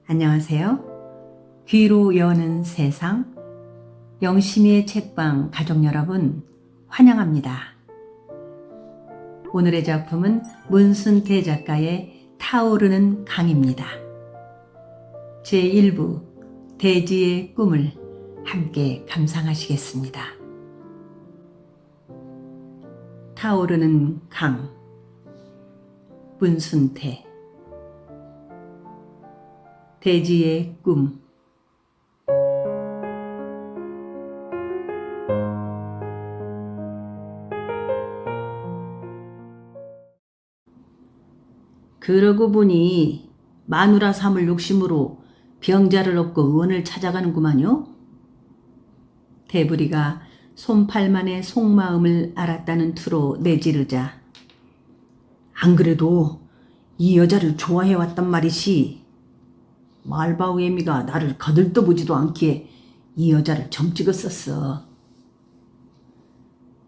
안녕하세요. 귀로 여는 세상, 영심이의 책방 가족 여러분 환영합니다. 오늘의 작품은 문순태 작가의 타오르는 강입니다. 제1부 대지의 꿈을 함께 감상하시겠습니다. 타오르는 강, 문순태. 대지의 꿈. 그러고 보니 마누라 삼을 욕심으로 병자를 얻고 의원을 찾아가는구만요. 대부리가 손팔만의 속마음을 알았다는 투로 내지르자, 안 그래도 이 여자를 좋아해왔단 말이시. 말바우 애미가 나를 거들떠보지도 않기에 이 여자를 점 찍었었어.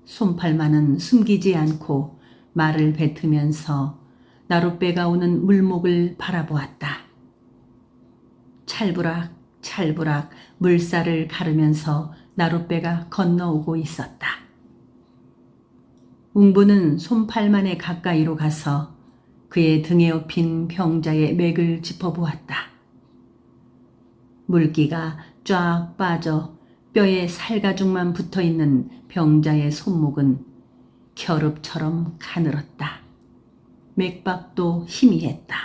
손팔만은 숨기지 않고 말을 뱉으면서 나룻배가 오는 물목을 바라보았다. 찰부락 찰부락 물살을 가르면서 나룻배가 건너오고 있었다. 웅부는 손팔만의 가까이로 가서 그의 등에 업힌 병자의 맥을 짚어보았다. 물기가 쫙 빠져 뼈에 살가죽만 붙어있는 병자의 손목은 겨룹처럼 가늘었다. 맥박도 희미했다.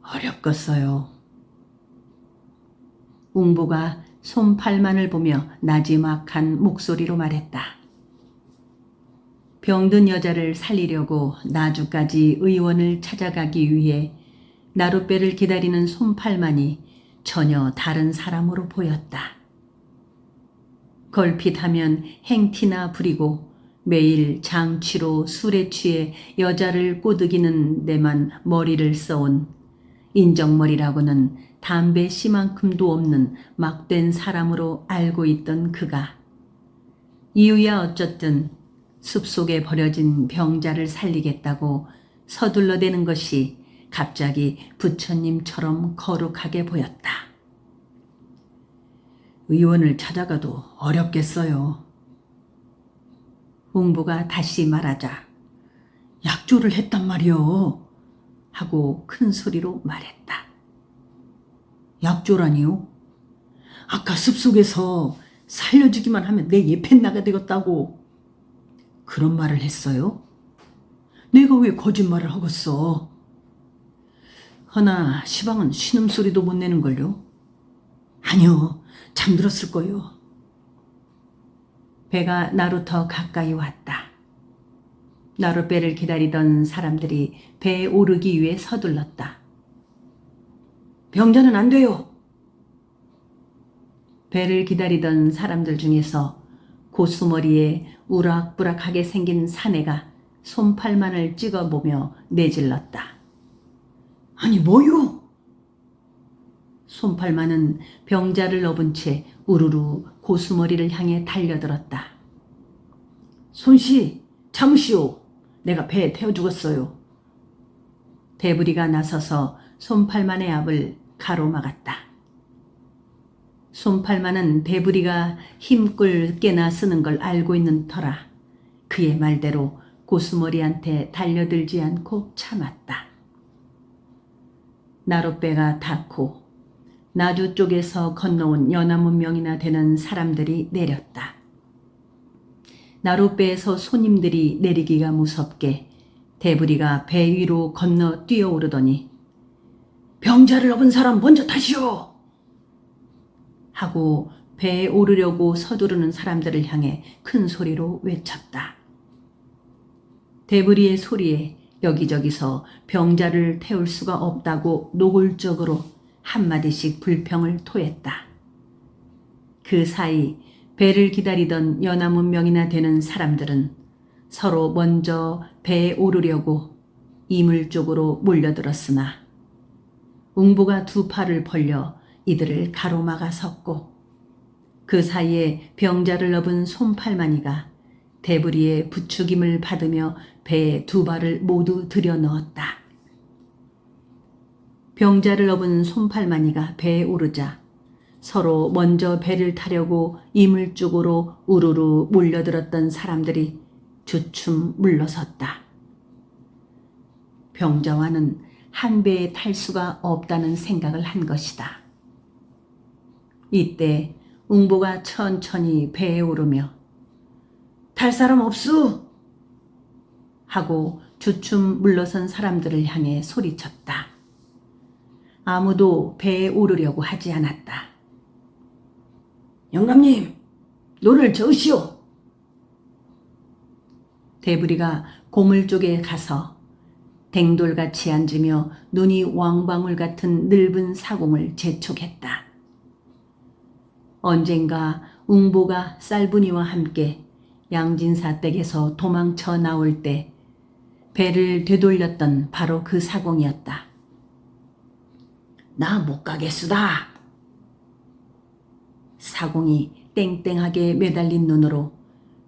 어렵겠어요. 웅부가 손팔만을 보며 나지막한 목소리로 말했다. 병든 여자를 살리려고 나주까지 의원을 찾아가기 위해 나룻배를 기다리는 손팔만이 전혀 다른 사람으로 보였다. 걸핏하면 행티나 부리고 매일 장취로 술에 취해 여자를 꼬드기는 데만 머리를 써온 인정머리라고는 담배 씨만큼도 없는 막된 사람으로 알고 있던 그가 이유야 어쨌든 숲속에 버려진 병자를 살리겠다고 서둘러대는 것이 갑자기 부처님처럼 거룩하게 보였다. 의원을 찾아가도 어렵겠어요. 웅부가 다시 말하자, 약조를 했단 말이요. 하고 큰 소리로 말했다. 약조라니요? 아까 숲속에서 살려주기만 하면 내 예펜 나가 되겠다고 그런 말을 했어요? 내가 왜 거짓말을 하겠어? 허나 시방은 신음소리도 못 내는걸요? 아니요, 잠들었을 거요. 배가 나루터 가까이 왔다. 나룻배를 기다리던 사람들이 배에 오르기 위해 서둘렀다. 병자는 안 돼요. 배를 기다리던 사람들 중에서 고수머리에 우락부락하게 생긴 사내가 손팔만을 찍어보며 내질렀다. 아니 뭐요? 손팔만은 병자를 업은 채 우르르 고수머리를 향해 달려들었다. 손씨, 참으시오. 내가 배에 태워 죽었어요. 대부리가 나서서 손팔만의 앞을 가로막았다. 손팔만은 대부리가 힘꿀 깨나 쓰는 걸 알고 있는 터라 그의 말대로 고수머리한테 달려들지 않고 참았다. 나룻배가 닿고 나주 쪽에서 건너온 연하무 명이나 되는 사람들이 내렸다. 나룻배에서 손님들이 내리기가 무섭게 대부리가 배 위로 건너 뛰어오르더니 병자를 업은 사람 먼저 타시오! 하고 배에 오르려고 서두르는 사람들을 향해 큰 소리로 외쳤다. 대부리의 소리에 여기저기서 병자를 태울 수가 없다고 노골적으로 한마디씩 불평을 토했다. 그 사이 배를 기다리던 연하무 명이나 되는 사람들은 서로 먼저 배에 오르려고 이물 쪽으로 몰려들었으나 웅부가 두 팔을 벌려 이들을 가로막아 섰고 그 사이에 병자를 업은 손팔만이가 대부리의 부추김을 받으며 배에 두 발을 모두 들여 넣었다. 병자를 업은 손팔마니가 배에 오르자 서로 먼저 배를 타려고 이물 쪽으로 우르르 몰려들었던 사람들이 주춤 물러섰다. 병자와는 한 배에 탈 수가 없다는 생각을 한 것이다. 이때 웅보가 천천히 배에 오르며 탈 사람 없수! 하고 주춤 물러선 사람들을 향해 소리쳤다. 아무도 배에 오르려고 하지 않았다. 영감님, 노를 저으시오. 대부리가 고물 쪽에 가서 댕돌같이 앉으며 눈이 왕방울 같은 늙은 사공을 재촉했다. 언젠가 웅보가 쌀분이와 함께 양진사 댁에서 도망쳐 나올 때 배를 되돌렸던 바로 그 사공이었다. 나 못 가겠수다. 사공이 땡땡하게 매달린 눈으로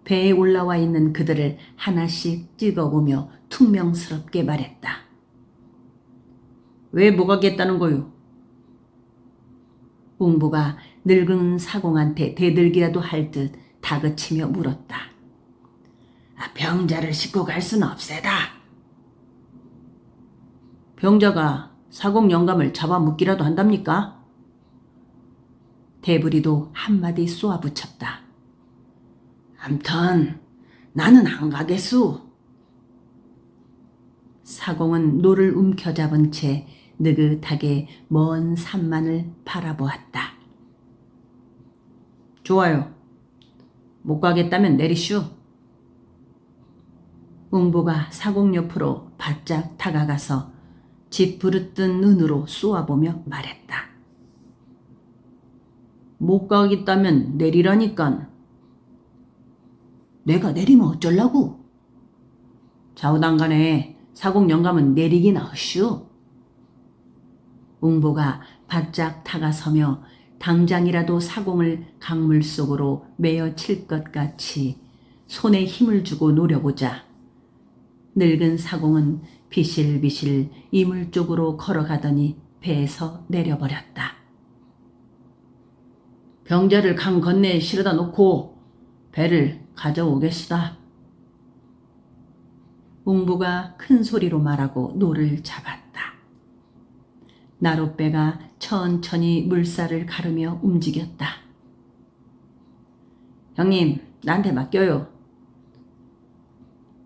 배에 올라와 있는 그들을 하나씩 찍어보며 퉁명스럽게 말했다. 왜 못 가겠다는 거요? 웅보가 늙은 사공한테 대들기라도 할 듯 다그치며 물었다. 병자를 싣고 갈 수는 없세다. 병자가 사공 영감을 잡아먹기라도 한답니까? 대부리도 한마디 쏘아붙였다. 암튼 나는 안 가겠수. 사공은 노를 움켜잡은 채 느긋하게 먼 산만을 바라보았다. 좋아요. 못 가겠다면 내리슈. 웅보가 사공 옆으로 바짝 다가가서 집 부르뜬 눈으로 쏘아보며 말했다. 못 가겠다면 내리라니깐. 내가 내리면 어쩌려고? 좌우당간에 사공 영감은 내리긴 하슈. 웅보가 바짝 다가서며 당장이라도 사공을 강물 속으로 메어 칠 것 같이 손에 힘을 주고 노려보자 늙은 사공은 비실비실 이물 쪽으로 걸어가더니 배에서 내려버렸다. 병자를 강 건네에 실어다 놓고 배를 가져오겠수다. 웅보가 큰 소리로 말하고 노를 잡았다. 나룻배가 천천히 물살을 가르며 움직였다. 형님, 나한테 맡겨요.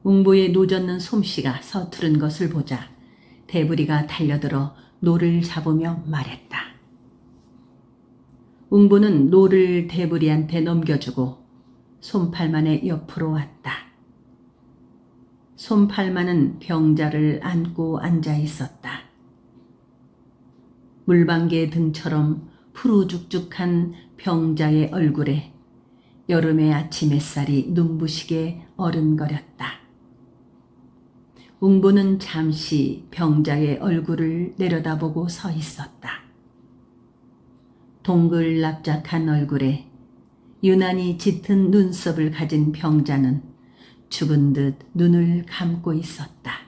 웅보의 노젓는 솜씨가 서투른 것을 보자 대부리가 달려들어 노를 잡으며 말했다. 웅보는 노를 대부리한테 넘겨주고 손팔만의 옆으로 왔다. 손팔만은 병자를 안고 앉아 있었다. 물방개 등처럼 푸르죽죽한 병자의 얼굴에 여름의 아침 햇살이 눈부시게 어른거렸다. 웅보는 잠시 병자의 얼굴을 내려다보고 서 있었다. 동글납작한 얼굴에 유난히 짙은 눈썹을 가진 병자는 죽은 듯 눈을 감고 있었다.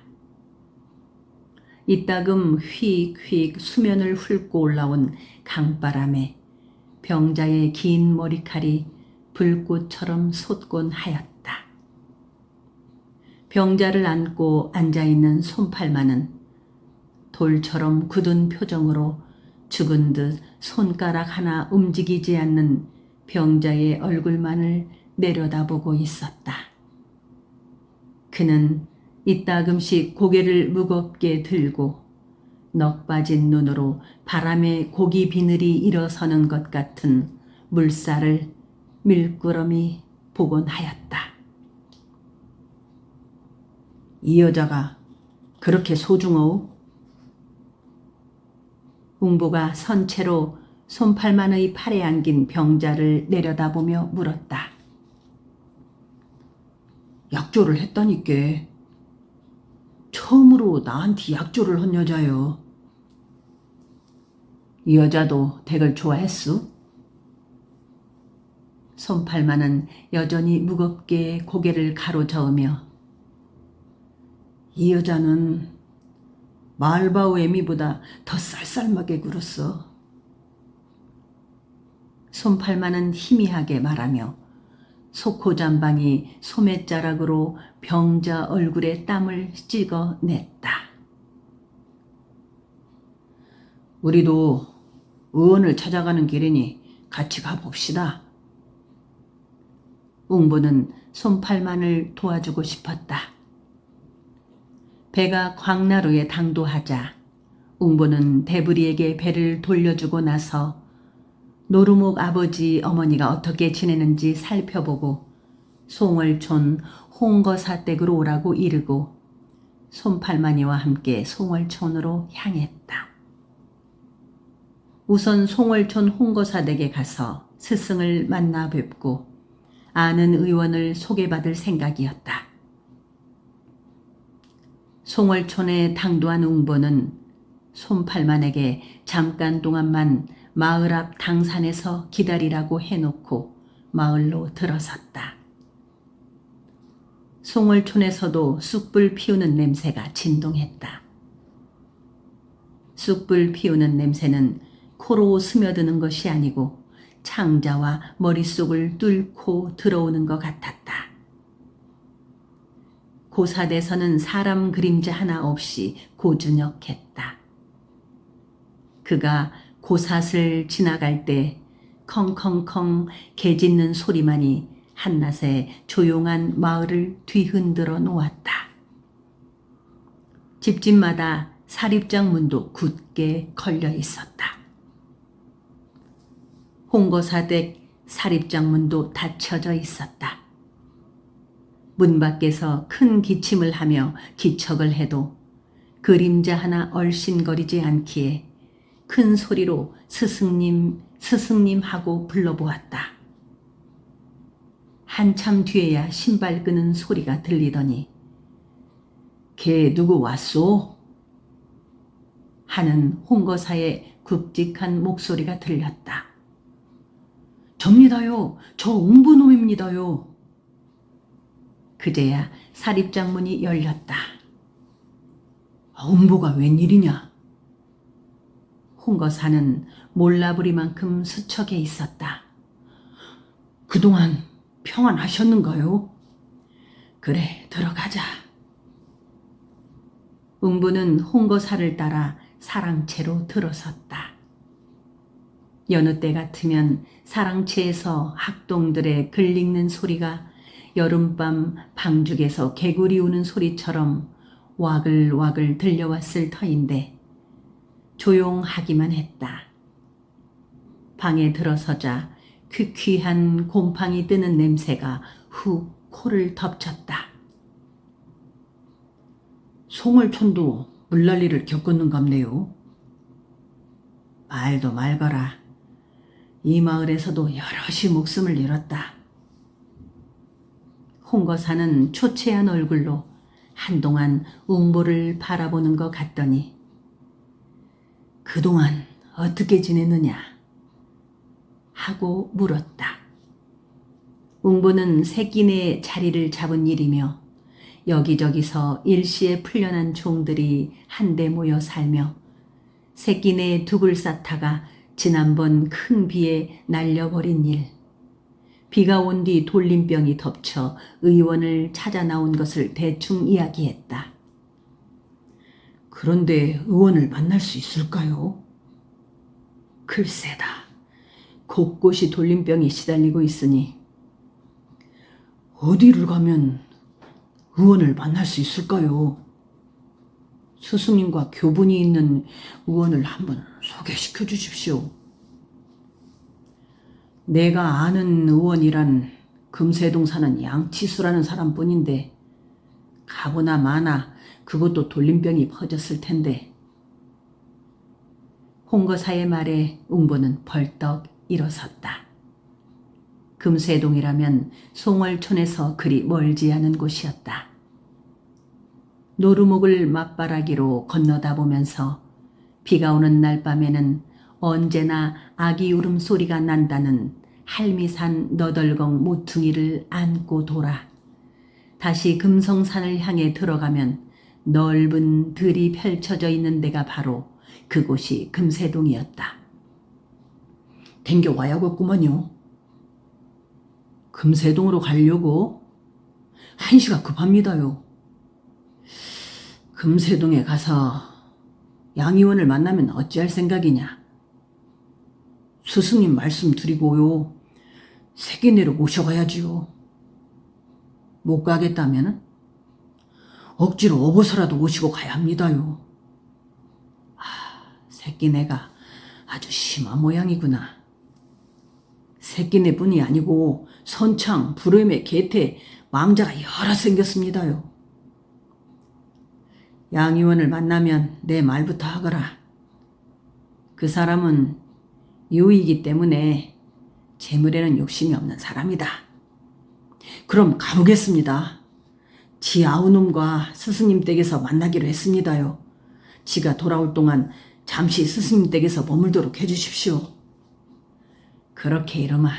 이따금 휙휙 수면을 훑고 올라온 강바람에 병자의 긴 머리칼이 불꽃처럼 솟곤 하였다. 병자를 안고 앉아있는 손팔만은 돌처럼 굳은 표정으로 죽은 듯 손가락 하나 움직이지 않는 병자의 얼굴만을 내려다보고 있었다. 그는 이따금씩 고개를 무겁게 들고 넋 빠진 눈으로 바람에 고기 비늘이 일어서는 것 같은 물살을 밀끄러미 보곤 하였다. 이 여자가 그렇게 소중하오? 웅보가 선체로 손팔만의 팔에 안긴 병자를 내려다보며 물었다. 약조를 했다니께. 처음으로 나한테 약조를 한 여자요. 이 여자도 댁을 좋아했수? 손팔만은 여전히 무겁게 고개를 가로저으며 이 여자는 말바우 애미보다 더 쌀쌀하게 굴었어. 솜팔만은 희미하게 말하며 속호잔방이 소매자락으로 병자 얼굴에 땀을 찍어냈다. 우리도 의원을 찾아가는 길이니 같이 가봅시다. 웅보는 솜팔만을 도와주고 싶었다. 배가 광나루에 당도하자 웅보는 대부리에게 배를 돌려주고 나서 노루목 아버지 어머니가 어떻게 지내는지 살펴보고 송월촌 홍거사댁으로 오라고 이르고 솜팔만이와 함께 송월촌으로 향했다. 우선 송월촌 홍거사댁에 가서 스승을 만나 뵙고 아는 의원을 소개받을 생각이었다. 송월촌에 당도한 웅보는 솜팔만에게 잠깐 동안만 마을 앞 당산에서 기다리라고 해놓고 마을로 들어섰다. 송월촌에서도 쑥불 피우는 냄새가 진동했다. 쑥불 피우는 냄새는 코로 스며드는 것이 아니고 창자와 머릿속을 뚫고 들어오는 것 같았다. 고사대서는 사람 그림자 하나 없이 고즈넉했다. 그가 고삿을 지나갈 때 컹컹컹 개 짖는 소리만이 한낮에 조용한 마을을 뒤흔들어 놓았다. 집집마다 사립장 문도 굳게 걸려 있었다. 홍거사댁 사립장 문도 닫혀져 있었다. 문 밖에서 큰 기침을 하며 기척을 해도 그림자 하나 얼씬거리지 않기에 큰 소리로 스승님, 스승님 하고 불러보았다. 한참 뒤에야 신발 끄는 소리가 들리더니 걔 누구 왔소? 하는 홍거사의 굵직한 목소리가 들렸다. 접니다요. 저 웅부놈입니다요. 그제야 사립장 문이 열렸다. 웅보가 웬일이냐? 홍거사는 몰라부리만큼 수척해 있었다. 그동안 평안하셨는가요? 그래, 들어가자. 웅부는 홍거사를 따라 사랑채로 들어섰다. 여느 때 같으면 사랑채에서 학동들의 글 읽는 소리가 여름밤 방죽에서 개구리 우는 소리처럼 와글와글 들려왔을 터인데 조용하기만 했다. 방에 들어서자 퀴퀴한 곰팡이 뜨는 냄새가 훅 코를 덮쳤다. 송월촌도 물난리를 겪었는갑네요. 말도 말거라. 이 마을에서도 여럿이 목숨을 잃었다. 홍거사는 초췌한 얼굴로 한동안 웅보를 바라보는 것 같더니 그동안 어떻게 지냈느냐 하고 물었다. 웅보는 새끼네 자리를 잡은 일이며 여기저기서 일시에 풀려난 종들이 한데 모여 살며 새끼네 둑을 쌓다가 지난번 큰 비에 날려버린 일, 비가 온 뒤 돌림병이 덮쳐 의원을 찾아 나온 것을 대충 이야기했다. 그런데 의원을 만날 수 있을까요? 글쎄다. 곳곳이 돌림병이 시달리고 있으니 어디를 가면 의원을 만날 수 있을까요? 스승님과 교분이 있는 의원을 한번 소개시켜 주십시오. 내가 아는 의원이란 금세동 사는 양치수라는 사람뿐인데 가보나 마나 그것도 돌림병이 퍼졌을 텐데. 홍거사의 말에 웅보는 벌떡 일어섰다. 금세동이라면 송월촌에서 그리 멀지 않은 곳이었다. 노루목을 맞바라기로 건너다 보면서 비가 오는 날 밤에는 언제나 아기 울음소리가 난다는 할미산 너덜공 모퉁이를 안고 돌아 다시 금성산을 향해 들어가면 넓은 들이 펼쳐져 있는 데가 바로 그곳이 금세동이었다. 댕겨와야겠구먼요. 금세동으로 가려고? 한시가 급합니다요. 금세동에 가서 양의원을 만나면 어찌할 생각이냐. 스승님 말씀 드리고요. 새끼네로 모셔가야지요. 못 가겠다면은 억지로 업어서라도 모시고 가야 합니다요. 새끼네가 아주 심한 모양이구나. 새끼네뿐이 아니고 선창, 불엄의 개태, 망자가 여러 생겼습니다요. 양의원을 만나면 내 말부터 하거라. 그 사람은 유이기 때문에 재물에는 욕심이 없는 사람이다. 그럼 가보겠습니다. 지 아우놈과 스승님 댁에서 만나기로 했습니다요. 지가 돌아올 동안 잠시 스승님 댁에서 머물도록 해주십시오. 그렇게 이러마.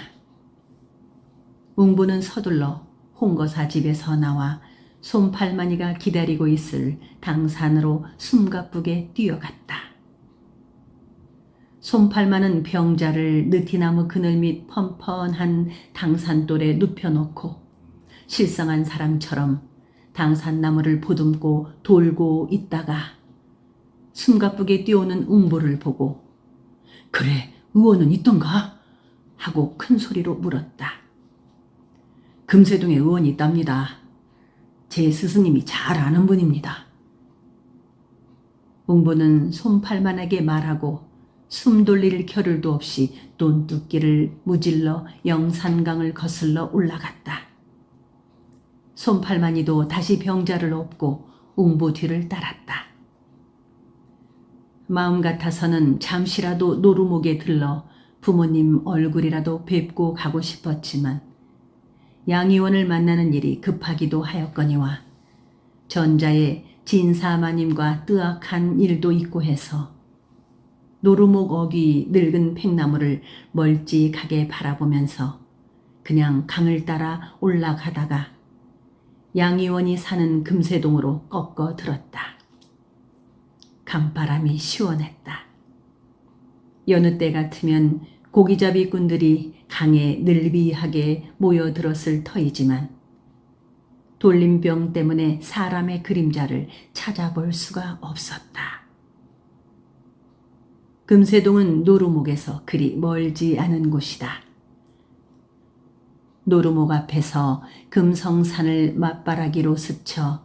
웅부는 서둘러 홍거사 집에서 나와 솜팔만이가 기다리고 있을 당산으로 숨가쁘게 뛰어갔다. 솜팔만은 병자를 느티나무 그늘 밑 펀펀한 당산돌에 눕혀놓고 실성한 사람처럼 당산나무를 보듬고 돌고 있다가 숨가쁘게 뛰어오는 웅보를 보고 그래, 의원은 있던가? 하고 큰 소리로 물었다. 금세동에 의원이 있답니다. 제 스승님이 잘 아는 분입니다. 웅보는 솜팔만에게 말하고 숨 돌릴 겨를도 없이 논뚝길을 무질러 영산강을 거슬러 올라갔다. 솜팔만이도 다시 병자를 업고 웅보 뒤를 따랐다. 마음 같아서는 잠시라도 노루목에 들러 부모님 얼굴이라도 뵙고 가고 싶었지만 양의원을 만나는 일이 급하기도 하였거니와 전자의 진사마님과 뜨악한 일도 있고 해서 노루목 어귀 늙은 팽나무를 멀찍하게 바라보면서 그냥 강을 따라 올라가다가 양의원이 사는 금세동으로 꺾어 들었다. 강바람이 시원했다. 여느 때 같으면 고기잡이꾼들이 강에 늘비하게 모여들었을 터이지만 돌림병 때문에 사람의 그림자를 찾아볼 수가 없었다. 금세동은 노루목에서 그리 멀지 않은 곳이다. 노루목 앞에서 금성산을 맞바라기로 스쳐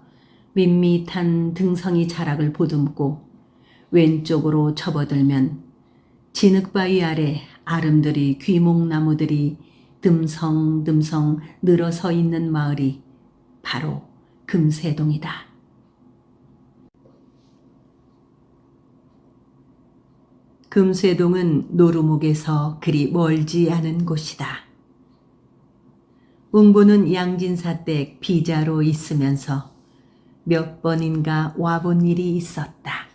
밋밋한 등성이 자락을 보듬고 왼쪽으로 접어들면 진흙바위 아래 아름드리 귀목나무들이 듬성듬성 늘어서 있는 마을이 바로 금세동이다. 금세동은 노루목에서 그리 멀지 않은 곳이다. 웅보는 양진사댁 비자로 있으면서 몇 번인가 와본 일이 있었다.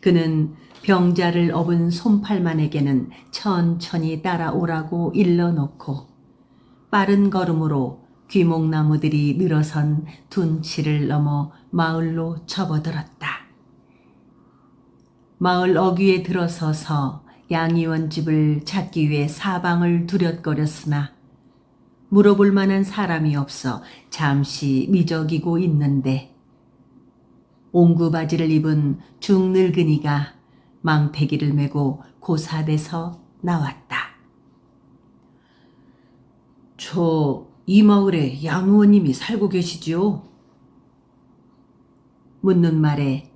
그는 병자를 업은 솜팔만에게는 천천히 따라오라고 일러놓고 빠른 걸음으로 귀목나무들이 늘어선 둔치를 넘어 마을로 접어들었다. 마을 어귀에 들어서서 양의원 집을 찾기 위해 사방을 두렵거렸으나 물어볼 만한 사람이 없어 잠시 미적이고 있는데 옹구바지를 입은 중늙은이가 망태기를 메고 고사돼서 나왔다. 이 마을에 양의원님이 살고 계시지요? 묻는 말에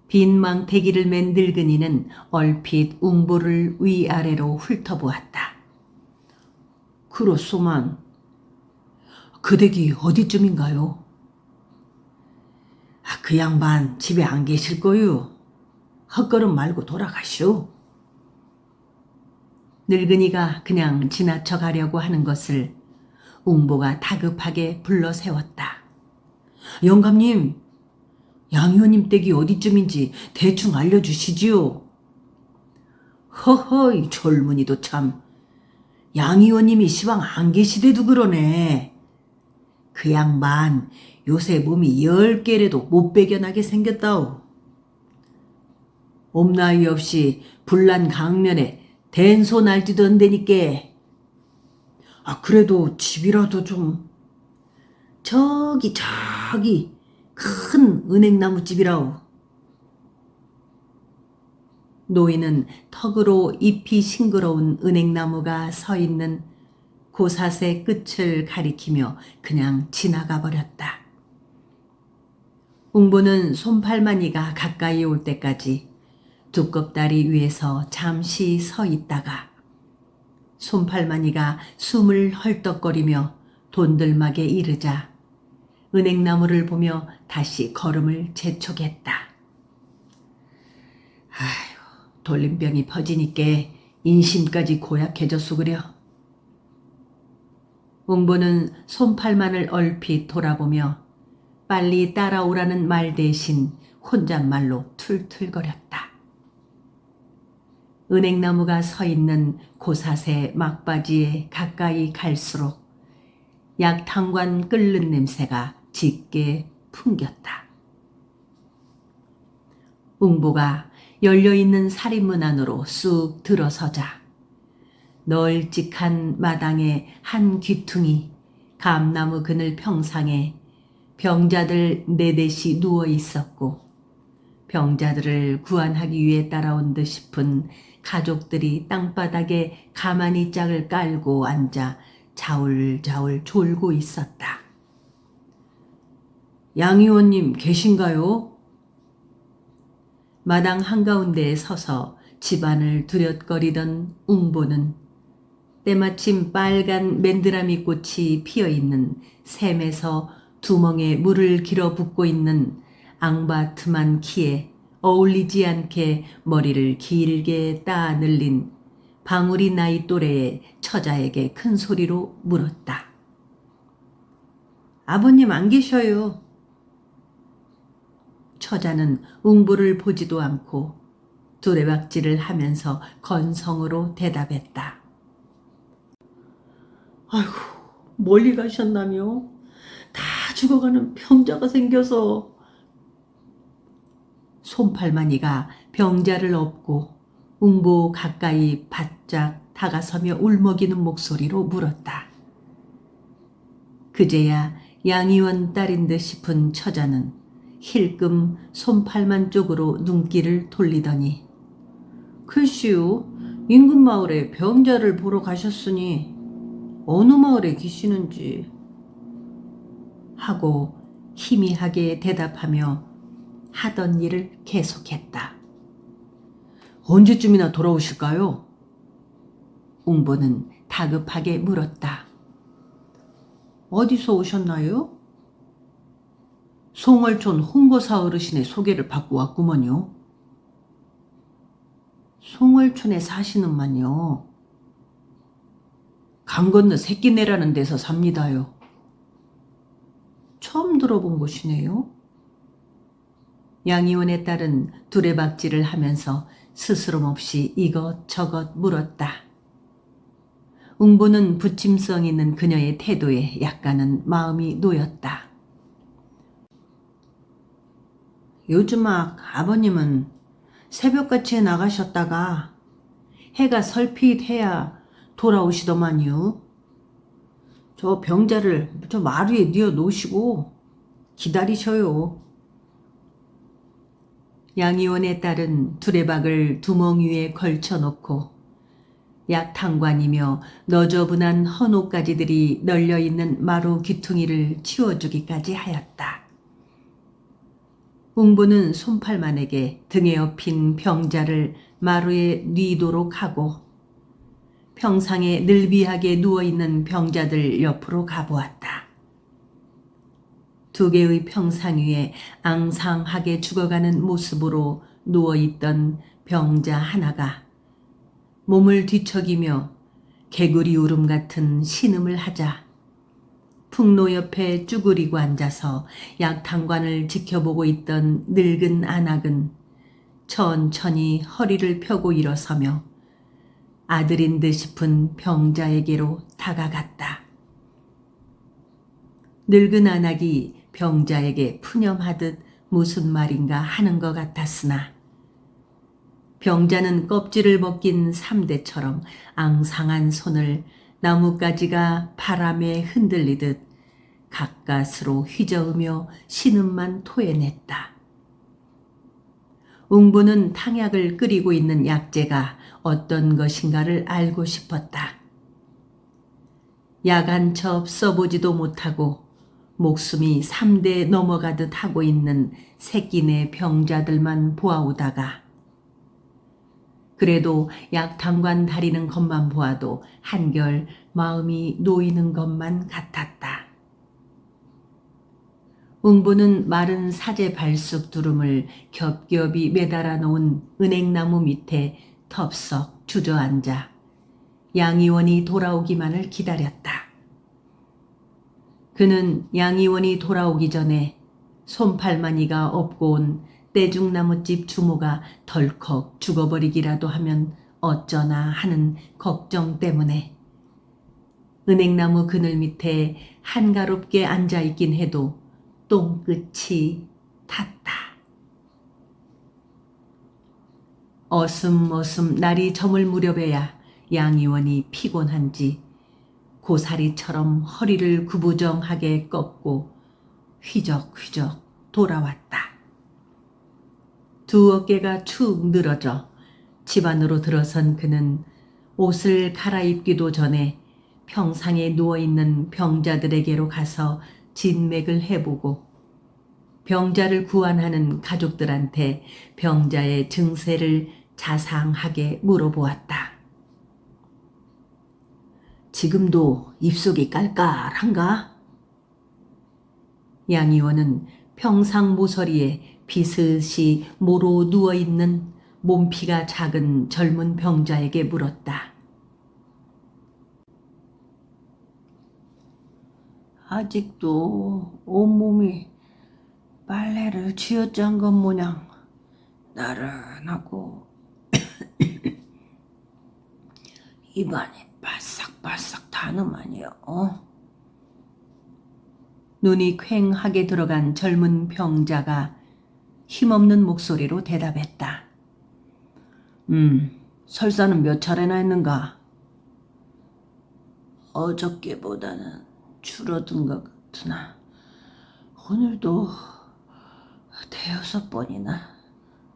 빈 망태기를 맨 늙은이는 얼핏 웅보를 위아래로 훑어보았다. 그렇소만. 그 댁이 어디쯤인가요? 그 양반 집에 안 계실 거요. 헛걸음 말고 돌아가시오. 늙은이가 그냥 지나쳐 가려고 하는 것을 웅보가 다급하게 불러 세웠다. 영감님, 양의원님 댁이 어디쯤인지 대충 알려주시지요. 허허이 젊은이도 참. 양의원님이 시방 안 계시대도 그러네. 그 양반 요새 몸이 10개라도 못 배겨나게 생겼다오. 옴나이 없이 불난 강면에 된소 날지도 않다니까. 그래도 집이라도 좀. 저기 큰 은행나무 집이라오. 노인은 턱으로 잎이 싱그러운 은행나무가 서 있는 고사새 끝을 가리키며 그냥 지나가 버렸다. 웅보는 손팔마니가 가까이 올 때까지 두껍다리 위에서 잠시 서 있다가 손팔마니가 숨을 헐떡거리며 돈들막에 이르자 은행나무를 보며 다시 걸음을 재촉했다. 아휴, 돌림병이 퍼지니까 인심까지 고약해져서 그려. 웅보는 손팔만을 얼핏 돌아보며 빨리 따라오라는 말 대신 혼잣말로 툴툴거렸다. 은행나무가 서 있는 고사새 막바지에 가까이 갈수록 약탕관 끓는 냄새가 짙게 풍겼다. 웅보가 열려있는 살인문 안으로 쑥 들어서자 널찍한 마당에 한 귀퉁이 감나무 그늘 평상에 병자들 4대씩 누워 있었고 병자들을 구안하기 위해 따라온 듯 싶은 가족들이 땅바닥에 가만히 짝을 깔고 앉아 자울자울 졸고 있었다. 양 의원님 계신가요? 마당 한가운데에 서서 집안을 두렵거리던 웅보는 때마침 빨간 맨드라미 꽃이 피어있는 샘에서 두멍에 물을 길어 붓고 있는 앙바트만 키에 어울리지 않게 머리를 길게 따 늘린 방울이 나이 또래의 처자에게 큰 소리로 물었다. 아버님 안 계셔요. 처자는 웅보를 보지도 않고 두레박질을 하면서 건성으로 대답했다. 아이고, 멀리 가셨나며? 다 죽어가는 병자가 생겨서. 손팔마니가 병자를 업고 웅보 가까이 바짝 다가서며 울먹이는 목소리로 물었다. 그제야 양의원 딸인 듯 싶은 처자는 힐끔 손팔만 쪽으로 눈길을 돌리더니 글쎄요, 인근 마을에 병자를 보러 가셨으니 어느 마을에 계시는지 하고 희미하게 대답하며 하던 일을 계속했다. 언제쯤이나 돌아오실까요? 웅보는 다급하게 물었다. 어디서 오셨나요? 송월촌 홍보사 어르신의 소개를 받고 왔구먼요. 송월촌에 사시는만요. 강 건너 새끼내라는 데서 삽니다요. 처음 들어본 곳이네요. 양의원의 딸은 두레박질을 하면서 스스럼없이 이것저것 물었다. 웅보는 부침성 있는 그녀의 태도에 약간은 마음이 놓였다. 요즘 아버님은 새벽같이 나가셨다가 해가 설핏해야 돌아오시더만요. 저 병자를 저 마루에 뉘어 놓으시고 기다리셔요. 양의원의 딸은 두레박을 두멍 위에 걸쳐놓고 약탕관이며 너저분한 헌옷가지들이 널려있는 마루 귀퉁이를 치워주기까지 하였다. 웅보는 손팔만에게 등에 업힌 병자를 마루에 뉘도록 하고 평상에 늘비하게 누워있는 병자들 옆으로 가보았다. 2개의 평상 위에 앙상하게 죽어가는 모습으로 누워있던 병자 하나가 몸을 뒤척이며 개구리 울음 같은 신음을 하자 풍로 옆에 쭈그리고 앉아서 약탕관을 지켜보고 있던 늙은 안악은 천천히 허리를 펴고 일어서며 아들인 듯 싶은 병자에게로 다가갔다. 늙은 안악이 병자에게 푸념하듯 무슨 말인가 하는 것 같았으나 병자는 껍질을 벗긴 삼대처럼 앙상한 손을 나뭇가지가 바람에 흔들리듯 가까스로 휘저으며 신음만 토해냈다. 웅부는 탕약을 끓이고 있는 약재가 어떤 것인가를 알고 싶었다. 약 한 첩 써보지도 못하고 목숨이 3대 넘어가듯 하고 있는 새끼네 병자들만 보아오다가 그래도 약탕관 다리는 것만 보아도 한결 마음이 놓이는 것만 같았다. 웅부는 마른 사제 발쑥 두름을 겹겹이 매달아 놓은 은행나무 밑에 텁석 주저앉아 양의원이 돌아오기만을 기다렸다. 그는 양의원이 돌아오기 전에 손팔마니가 업고 온 떼죽나무집 주모가 덜컥 죽어버리기라도 하면 어쩌나 하는 걱정 때문에 은행나무 그늘 밑에 한가롭게 앉아있긴 해도 똥끝이 탔다. 어슴어슴 날이 저물 무렵에야 양의원이 피곤한지 고사리처럼 허리를 구부정하게 꺾고 휘적휘적 돌아왔다. 두 어깨가 축 늘어져 집 안으로 들어선 그는 옷을 갈아입기도 전에 평상에 누워있는 병자들에게로 가서 진맥을 해보고 병자를 구안하는 가족들한테 병자의 증세를 자상하게 물어보았다. 지금도 입속이 깔깔한가? 양의원은 평상 모서리에 비스시 모로 누워있는 몸피가 작은 젊은 병자에게 물었다. 아직도 온몸이 빨래를 쥐어짠 것 모양 나른하고 입안이 바싹바싹 다는만이요. 눈이 퀭하게 들어간 젊은 병자가 힘없는 목소리로 대답했다. 설사는 몇 차례나 했는가? 어저께보다는 줄어든 것 같으나 오늘도 대여섯 번이나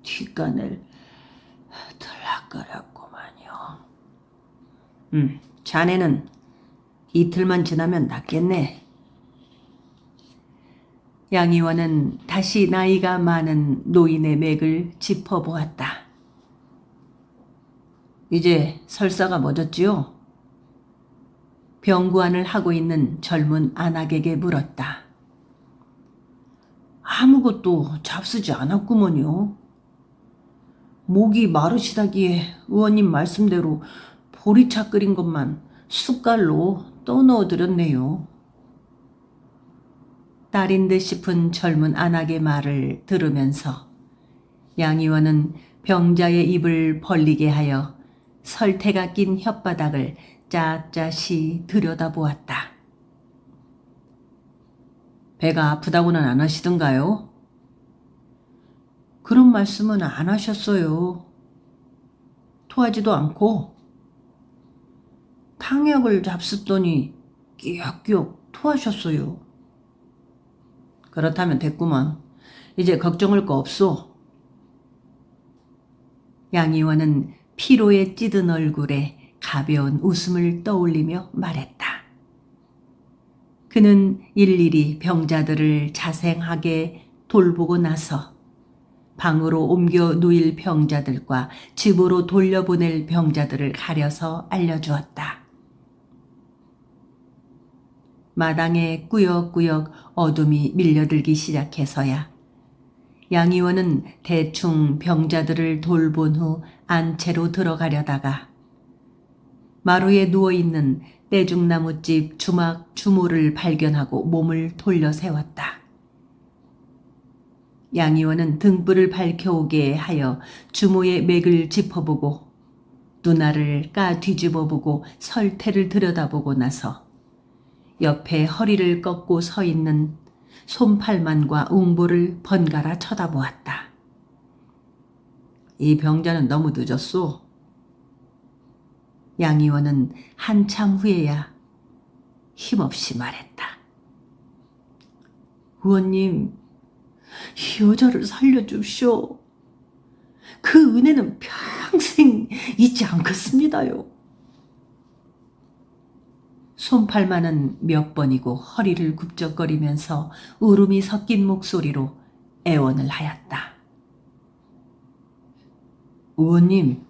뒷간을 들락거렸구만요. 자네는 이틀만 지나면 낫겠네. 양의원은 다시 나이가 많은 노인의 맥을 짚어보았다. 이제 설사가 멎었지요? 병구안을 하고 있는 젊은 안악에게 물었다. 아무것도 잡수지 않았구먼요. 목이 마르시다기에 의원님 말씀대로 보리차 끓인 것만 숟갈로 떠넣어 드렸네요. 딸인 듯 싶은 젊은 안악의 말을 들으면서 양의원은 병자의 입을 벌리게 하여 설태가 낀 혓바닥을 짜짜시 들여다보았다. 배가 아프다고는 안 하시던가요? 그런 말씀은 안 하셨어요. 토하지도 않고 탕약을 잡수더니 끼역끼역 토하셨어요. 그렇다면 됐구만. 이제 걱정할 거 없소. 양의원은 피로에 찌든 얼굴에 가벼운 웃음을 떠올리며 말했다. 그는 일일이 병자들을 자생하게 돌보고 나서 방으로 옮겨 누일 병자들과 집으로 돌려보낼 병자들을 가려서 알려주었다. 마당에 꾸역꾸역 어둠이 밀려들기 시작해서야 양의원은 대충 병자들을 돌본 후 안채로 들어가려다가 마루에 누워있는 떼죽나무집 주막 주모를 발견하고 몸을 돌려 세웠다. 양의원은 등불을 밝혀오게 하여 주모의 맥을 짚어보고 누나를 까 뒤집어보고 설태를 들여다보고 나서 옆에 허리를 꺾고 서 있는 솜팔만과 웅보를 번갈아 쳐다보았다. 이 병자는 너무 늦었소. 양의원은 한참 후에야 힘없이 말했다. 의원님, 이 여자를 살려주시오. 그 은혜는 평생 잊지 않겠습니다요. 솜팔만은 몇 번이고 허리를 굽적거리면서 울음이 섞인 목소리로 애원을 하였다. 의원님,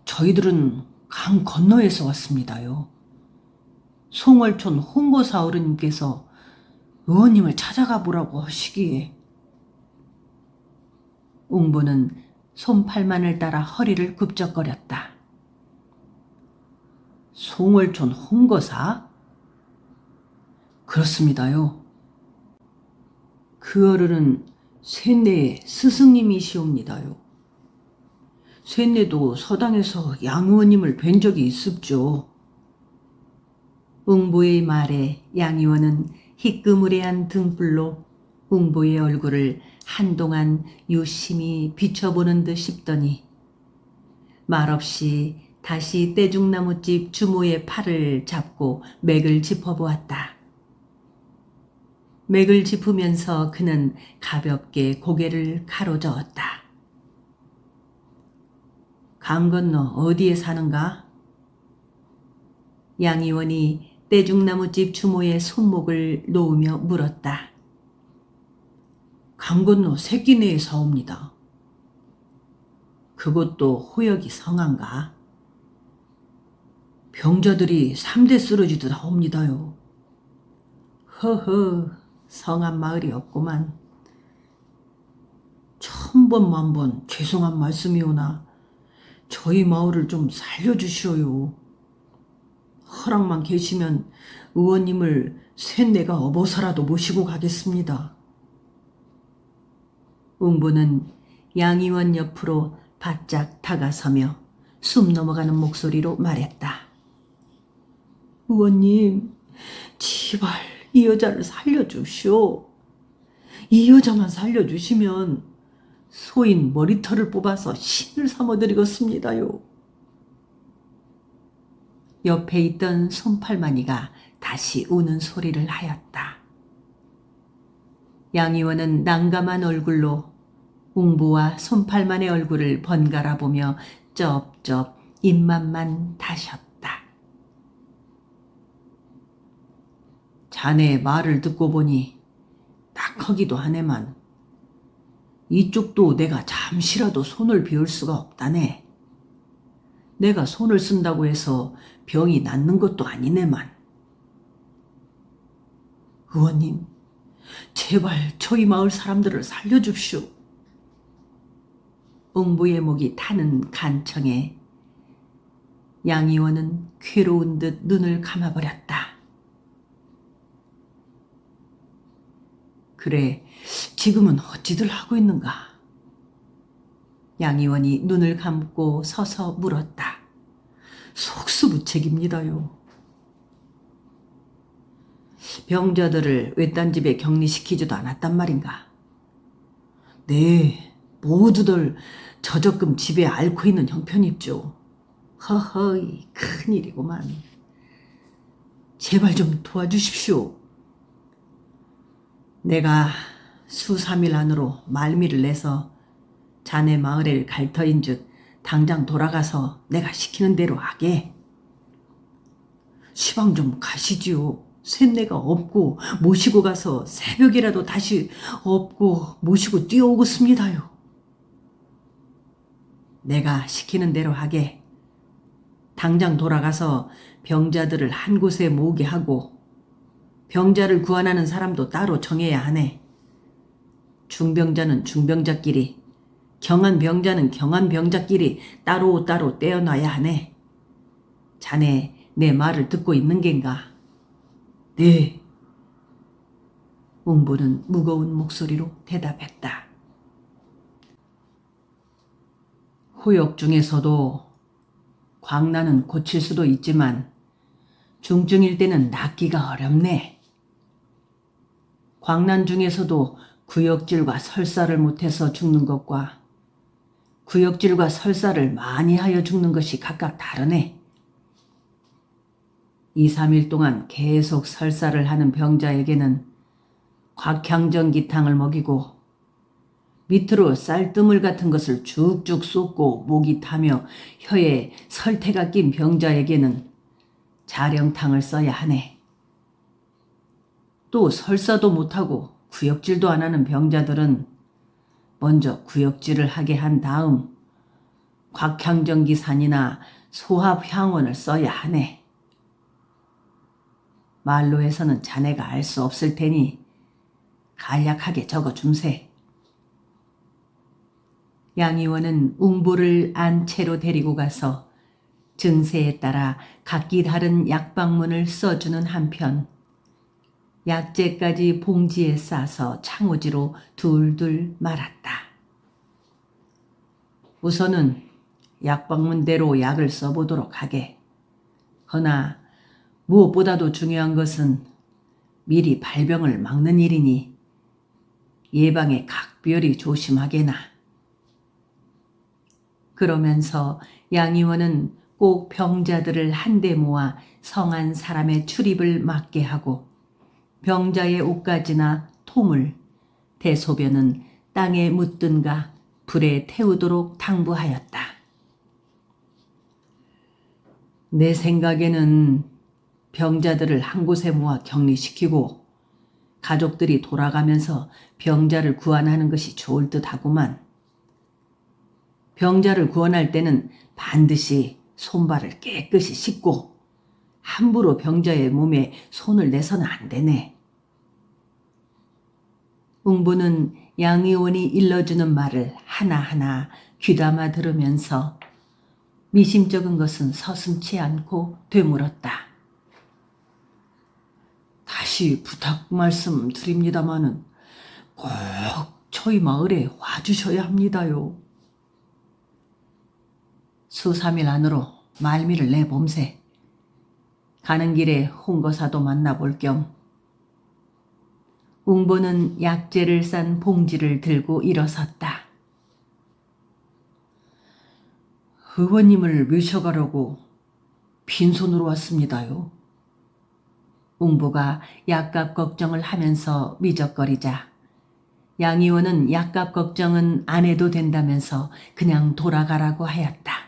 저희들은 강 건너에서 왔습니다요. 송월촌 홍보사 어른님께서 의원님을 찾아가 보라고 하시기에. 웅보는 솜팔만을 따라 허리를 굽적거렸다. 송월촌 홍거사? 그렇습니다요. 그 어른은 쇠내의 스승님이시옵니다요. 쇠내도 서당에서 양 의원님을 뵌 적이 있습죠. 웅보의 말에 양 의원은 희끄무레한 등불로 웅보의 얼굴을 한동안 유심히 비춰보는 듯 싶더니 말없이 다시 떼죽나무집 주모의 팔을 잡고 맥을 짚어보았다. 맥을 짚으면서 그는 가볍게 고개를 가로저었다. 강 건너 어디에 사는가? 양의원이 떼죽나무집 주모의 손목을 놓으며 물었다. 강 건너 새끼내에 사옵니다. 그것도 호역이 성한가? 병자들이 3대 쓰러지듯 하옵니다요. 허허, 성한 마을이 없구만. 1000번 만번 죄송한 말씀이오나 저희 마을을 좀 살려주시오요. 허락만 계시면 의원님을 쇳내가 업어서라도 모시고 가겠습니다. 웅보는 양의원 옆으로 바짝 다가서며 숨 넘어가는 목소리로 말했다. 의원님, 제발 이 여자를 살려주시오. 이 여자만 살려주시면 소인 머리털을 뽑아서 신을 삼아드리겠습니다요. 옆에 있던 솜팔만이가 다시 우는 소리를 하였다. 양의원은 난감한 얼굴로 웅보와 솜팔만의 얼굴을 번갈아 보며 쩝쩝 입맛만 다셨다. 자네의 말을 듣고 보니 딱하기도 하네만 이쪽도 내가 잠시라도 손을 비울 수가 없다네. 내가 손을 쓴다고 해서 병이 낫는 것도 아니네만. 의원님, 제발 저희 마을 사람들을 살려줍시오. 웅부의 목이 타는 간청에 양의원은 괴로운 듯 눈을 감아버렸다. 그래, 지금은 어찌들 하고 있는가? 양의원이 눈을 감고 서서 물었다. 속수무책입니다요. 병자들을 외딴 집에 격리시키지도 않았단 말인가? 네, 모두들 저적금 집에 앓고 있는 형편입죠. 허허이, 큰일이구만. 제발 좀 도와주십시오. 내가 수 3일 안으로 말미를 내서 자네 마을을 갈 터인즉 당장 돌아가서 내가 시키는 대로 하게. 시방 좀 가시지요. 쇳내가 없고 모시고 가서 새벽이라도 다시 업고 모시고 뛰어오겠습니다요. 내가 시키는 대로 하게. 당장 돌아가서 병자들을 한 곳에 모으게 하고 병자를 구원하는 사람도 따로 정해야 하네. 중병자는 중병자끼리, 경한 병자는 경한 병자끼리 따로 떼어놔야 하네. 자네 내 말을 듣고 있는 겐가? 네. 웅보는 무거운 목소리로 대답했다. 호역 중에서도 광란은 고칠 수도 있지만 중증일 때는 낫기가 어렵네. 광난 중에서도 구역질과 설사를 못해서 죽는 것과 구역질과 설사를 많이 하여 죽는 것이 각각 다르네. 2, 3일 동안 계속 설사를 하는 병자에게는 곽향전기탕을 먹이고 밑으로 쌀뜨물 같은 것을 쭉쭉 쏟고 목이 타며 혀에 설태가 낀 병자에게는 자령탕을 써야 하네. 또 설사도 못하고 구역질도 안 하는 병자들은 먼저 구역질을 하게 한 다음 곽향전기산이나 소합향원을 써야 하네. 말로 해서는 자네가 알 수 없을 테니 간략하게 적어줌세. 양의원은 웅보를 안 채로 데리고 가서 증세에 따라 각기 다른 약방문을 써주는 한편 약재까지 봉지에 싸서 창호지로 둘둘 말았다. 우선은 약방문대로 약을 써보도록 하게. 허나 무엇보다도 중요한 것은 미리 발병을 막는 일이니 예방에 각별히 조심하게나. 그러면서 양의원은 꼭 병자들을 한데 모아 성한 사람의 출입을 막게 하고 병자의 옷가지나 토물, 대소변은 땅에 묻든가 불에 태우도록 당부하였다. 내 생각에는 병자들을 한 곳에 모아 격리시키고 가족들이 돌아가면서 병자를 구원하는 것이 좋을 듯하구만. 병자를 구원할 때는 반드시 손발을 깨끗이 씻고 함부로 병자의 몸에 손을 내서는 안 되네. 웅부는 양의원이 일러주는 말을 하나하나 귀담아 들으면서 미심쩍은 것은 서슴치 않고 되물었다. 다시 부탁 말씀드립니다마는 꼭 저희 마을에 와주셔야 합니다요. 수삼일 안으로 말미를 내봄세. 가는 길에 홍거사도 만나볼 겸. 웅보는 약재를 싼 봉지를 들고 일어섰다. 의원님을 모셔가려고 빈손으로 왔습니다요. 웅보가 약값 걱정을 하면서 미적거리자 양의원은 약값 걱정은 안 해도 된다면서 그냥 돌아가라고 하였다.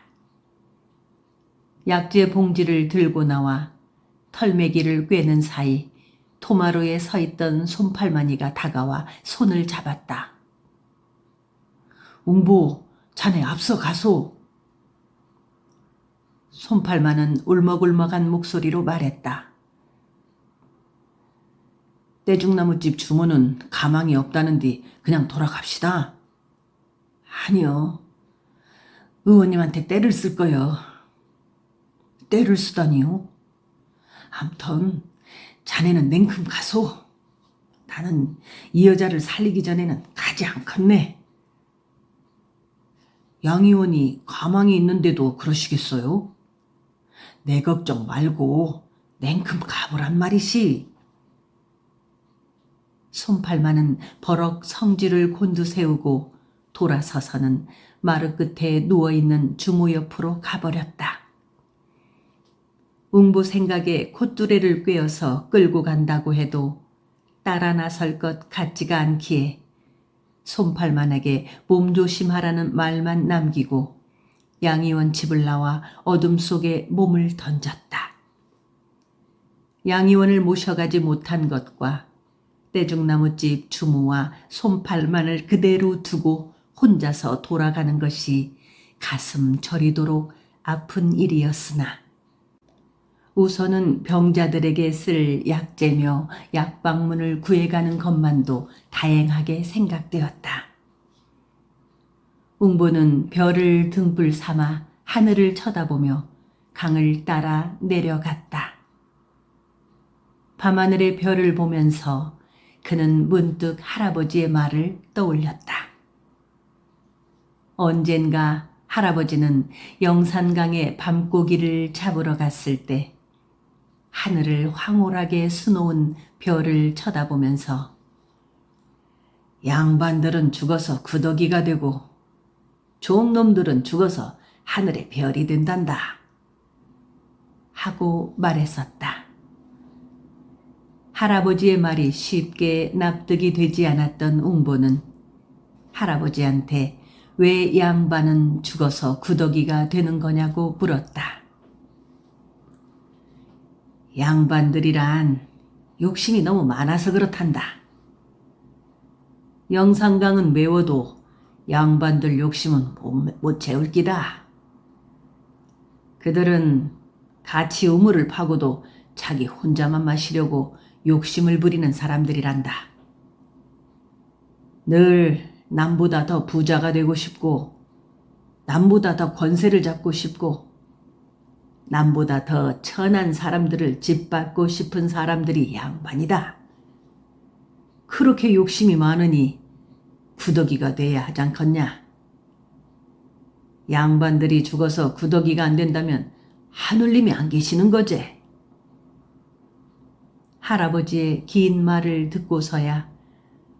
약재 봉지를 들고 나와 털매기를 꿰는 사이 토마루에 서 있던 손팔마니가 다가와 손을 잡았다. 웅보, 자네 앞서 가소. 손팔마는 울먹울먹한 목소리로 말했다. 떼죽나무집 주문은 가망이 없다는디 그냥 돌아갑시다. 아니요. 의원님한테 떼를 쓸 거요. 떼를 쓰다니요? 암튼 자네는 냉큼 가소. 나는 이 여자를 살리기 전에는 가지 않겠네. 양 의원이 가망이 있는데도 그러시겠어요? 내 걱정 말고 냉큼 가보란 말이시. 손팔마는 버럭 성질을 곤두세우고 돌아서서는 마루 끝에 누워있는 주모 옆으로 가버렸다. 웅보 생각에 콧두레를 꿰어서 끌고 간다고 해도 따라 나설 것 같지가 않기에 손팔만에게 몸조심하라는 말만 남기고 양의원 집을 나와 어둠 속에 몸을 던졌다. 양의원을 모셔가지 못한 것과 떼죽나무집 주모와 손팔만을 그대로 두고 혼자서 돌아가는 것이 가슴 저리도록 아픈 일이었으나 우선은 병자들에게 쓸 약재며 약방문을 구해가는 것만도 다행하게 생각되었다. 웅보는 별을 등불 삼아 하늘을 쳐다보며 강을 따라 내려갔다. 밤하늘의 별을 보면서 그는 문득 할아버지의 말을 떠올렸다. 언젠가 할아버지는 영산강에 밤고기를 잡으러 갔을 때 하늘을 황홀하게 수놓은 별을 쳐다보면서 양반들은 죽어서 구더기가 되고 종놈들은 죽어서 하늘의 별이 된단다 하고 말했었다. 할아버지의 말이 쉽게 납득이 되지 않았던 웅보는 할아버지한테 왜 양반은 죽어서 구더기가 되는 거냐고 물었다. 양반들이란 욕심이 너무 많아서 그렇단다. 영산강은 메워도 양반들 욕심은 못 채울 기다. 그들은 같이 우물을 파고도 자기 혼자만 마시려고 욕심을 부리는 사람들이란다. 늘 남보다 더 부자가 되고 싶고 남보다 더 권세를 잡고 싶고 남보다 더 천한 사람들을 짓밟고 싶은 사람들이 양반이다. 그렇게 욕심이 많으니 구더기가 돼야 하지 않겠냐. 양반들이 죽어서 구더기가 안 된다면 하늘님이 안 계시는 거지. 할아버지의 긴 말을 듣고서야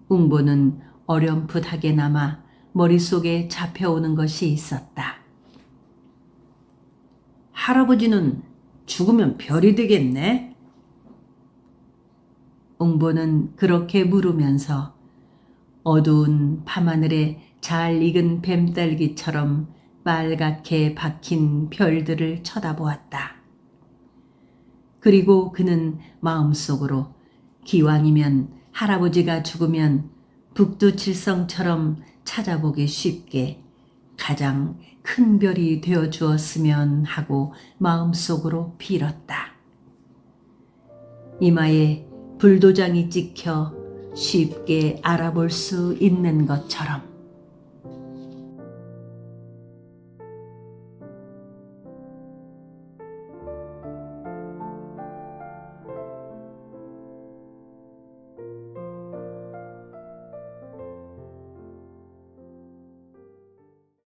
웅보는 어렴풋하게나마 머릿속에 잡혀오는 것이 있었다. 할아버지는 죽으면 별이 되겠네? 웅보는 그렇게 물으면서 어두운 밤하늘에 잘 익은 뱀딸기처럼 빨갛게 박힌 별들을 쳐다보았다. 그리고 그는 마음속으로 기왕이면 할아버지가 죽으면 북두칠성처럼 찾아보기 쉽게 가장 큰 별이 되어 주었으면 하고 마음속으로 빌었다. 이마에 불도장이 찍혀 쉽게 알아볼 수 있는 것처럼.